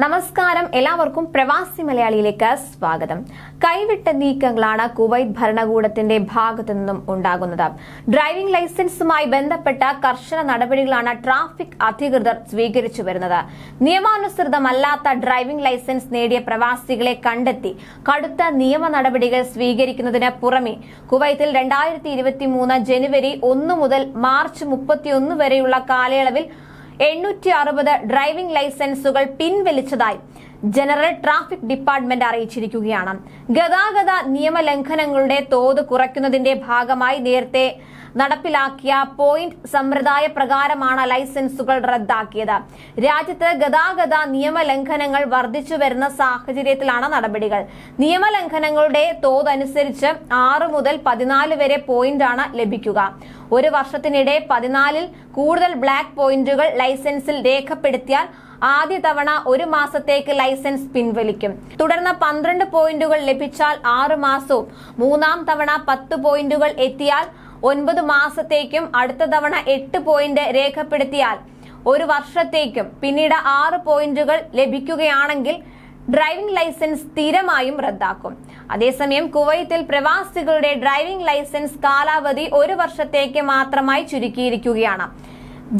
നമസ്കാരം, എല്ലാവർക്കും പ്രവാസി മലയാളിയിലേക്ക് സ്വാഗതം. കൈവിട്ട നീക്കങ്ങളാണ് കുവൈറ്റ് ഭരണകൂടത്തിന്റെ ഭാഗത്തു നിന്നും ഉണ്ടാകുന്നത്. ഡ്രൈവിംഗ് ലൈസൻസുമായി ബന്ധപ്പെട്ട കർശന നടപടികളാണ് ട്രാഫിക് അധികൃതർ സ്വീകരിച്ചു വരുന്നത്. നിയമാനുസൃതമല്ലാത്ത ഡ്രൈവിംഗ് ലൈസൻസ് നേടിയ പ്രവാസികളെ കണ്ടെത്തി കടുത്ത നിയമ നടപടികൾ സ്വീകരിക്കുന്നതിന് പുറമെ കുവൈത്തിൽ 2023 ജനുവരി 1 മുതൽ മാർച്ച് 31 വരെയുള്ള കാലയളവിൽ 860 ഡ്രൈവിംഗ് ലൈസൻസുകൾ പിൻവലിച്ചതായി ജനറൽ ട്രാഫിക് ഡിപ്പാർട്ട്മെന്റ് അറിയിച്ചിരിക്കുകയാണ്. ഗതാഗത നിയമലംഘനങ്ങളുടെ തോത് കുറയ്ക്കുന്നതിന്റെ ഭാഗമായി നേരത്തെ നടപ്പിലാക്കിയ പോയിന്റ് സമ്പ്രദായ പ്രകാരമാണ് ലൈസൻസുകൾ റദ്ദാക്കിയത്. രാജ്യത്ത് ഗതാഗത നിയമലംഘനങ്ങൾ വർദ്ധിച്ചു വരുന്ന സാഹചര്യത്തിലാണ് നടപടികൾ. നിയമലംഘനങ്ങളുടെ തോതനുസരിച്ച് 6 മുതൽ 14 വരെ പോയിന്റാണ് ലഭിക്കുക. ഒരു വർഷത്തിനിടെ 14ൽ കൂടുതൽ ബ്ലാക്ക് പോയിന്റുകൾ ലൈസൻസിൽ രേഖപ്പെടുത്തിയാൽ ആദ്യ തവണ 1 മാസത്തേക്ക് ലൈസൻസ് പിൻവലിക്കും. തുടർന്ന് 12 പോയിന്റുകൾ ലഭിച്ചാൽ 6 മാസവും, മൂന്നാം തവണ 10 പോയിന്റുകൾ എത്തിയാൽ 9 മാസത്തേക്കും, അടുത്ത തവണ 8 പോയിന്റ് രേഖപ്പെടുത്തിയാൽ 1 വർഷത്തേക്കും, പിന്നീട് 6 പോയിന്റുകൾ ലഭിക്കുകയാണെങ്കിൽ ഡ്രൈവിംഗ് ലൈസൻസ് സ്ഥിരമായും റദ്ദാക്കും. അതേസമയം കുവൈത്തിൽ പ്രവാസികളുടെ ഡ്രൈവിംഗ് ലൈസൻസ് കാലാവധി 1 വർഷത്തേക്ക് മാത്രമായി ചുരുക്കിയിരിക്കുകയാണ്.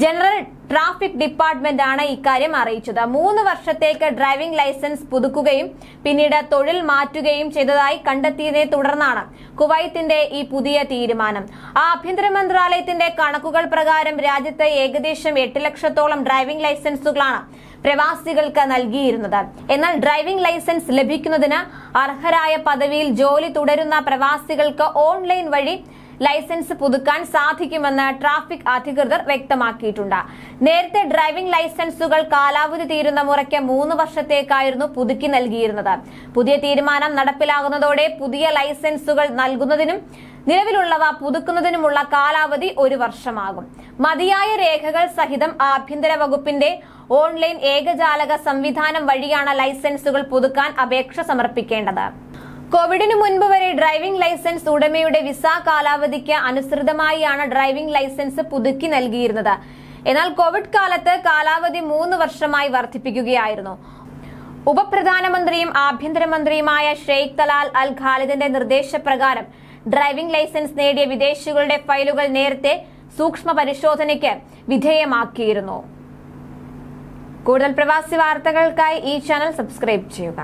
ജനറൽ ട്രാഫിക് ഡിപ്പാർട്ട്മെന്റ് ആണ് ഇക്കാര്യം അറിയിച്ചത്. 3 വർഷത്തേക്ക് ഡ്രൈവിംഗ് ലൈസൻസ് പുതുക്കുകയും പിന്നീട് തൊഴിൽ മാറ്റുകയും ചെയ്തതായി കണ്ടെത്തിയതിനെ തുടർന്നാണ് കുവൈത്തിന്റെ ഈ പുതിയ തീരുമാനം. ആഭ്യന്തര മന്ത്രാലയത്തിന്റെ കണക്കുകൾ പ്രകാരം രാജ്യത്ത് ഏകദേശം 8 ലക്ഷത്തോളം ഡ്രൈവിംഗ് ലൈസൻസുകളാണ് പ്രവാസികൾക്ക് നൽകിയിരുന്നത്. എന്നാൽ ഡ്രൈവിംഗ് ലൈസൻസ് ലഭിക്കുന്നതിന് അർഹരായ പദവിയിൽ ജോലി തുടരുന്ന പ്രവാസികൾക്ക് ഓൺലൈൻ വഴി ലൈസൻസ് പുതുക്കാൻ സാധിക്കുമെന്ന് ട്രാഫിക് അധികൃതർ വ്യക്തമാക്കിയിട്ടുണ്ട്. നേരത്തെ ഡ്രൈവിംഗ് ലൈസൻസുകൾ കാലാവധി തീരുന്ന മുറയ്ക്ക് 3 വർഷത്തേക്കായിരുന്നു പുതുക്കി നൽകിയിരുന്നത്. പുതിയ തീരുമാനം നടപ്പിലാകുന്നതോടെ പുതിയ ലൈസൻസുകൾ നൽകുന്നതിനും നിലവിലുള്ളവ പുതുക്കുന്നതിനുമുള്ള കാലാവധി 1 വർഷമാകും. മതിയായ രേഖകൾ സഹിതം ആഭ്യന്തര വകുപ്പിന്റെ ഓൺലൈൻ ഏകജാലക സംവിധാനം വഴിയാണ് ലൈസൻസുകൾ പുതുക്കാൻ അപേക്ഷ സമർപ്പിക്കേണ്ടത്. കോവിഡിന് മുൻപ് വരെ ഡ്രൈവിംഗ് ലൈസൻസ് ഉടമയുടെ വിസ കാലാവധിക്ക് അനുസൃതമായാണ് ഡ്രൈവിംഗ് ലൈസൻസ് പുതുക്കി നൽകിയിരുന്നത്. എന്നാൽ കോവിഡ് കാലത്ത് കാലാവധി 3 വർഷമായി വർദ്ധിപ്പിക്കുകയായിരുന്നു. ഉപപ്രധാനമന്ത്രിയും ആഭ്യന്തരമന്ത്രിയുമായ ഷെയ്ഖ് തലാൽ അൽ ഖാലിദിന്റെ നിർദ്ദേശപ്രകാരം ഡ്രൈവിംഗ് ലൈസൻസ് നേടിയ വിദേശികളുടെ ഫയലുകൾ നേരത്തെ സൂക്ഷ്മ പരിശോധനയ്ക്ക് വിധേയമാക്കിയിരുന്നു. കൂടുതൽ പ്രവാസി വാർത്തകൾക്കായി ഈ ചാനൽ സബ്സ്ക്രൈബ് ചെയ്യുക.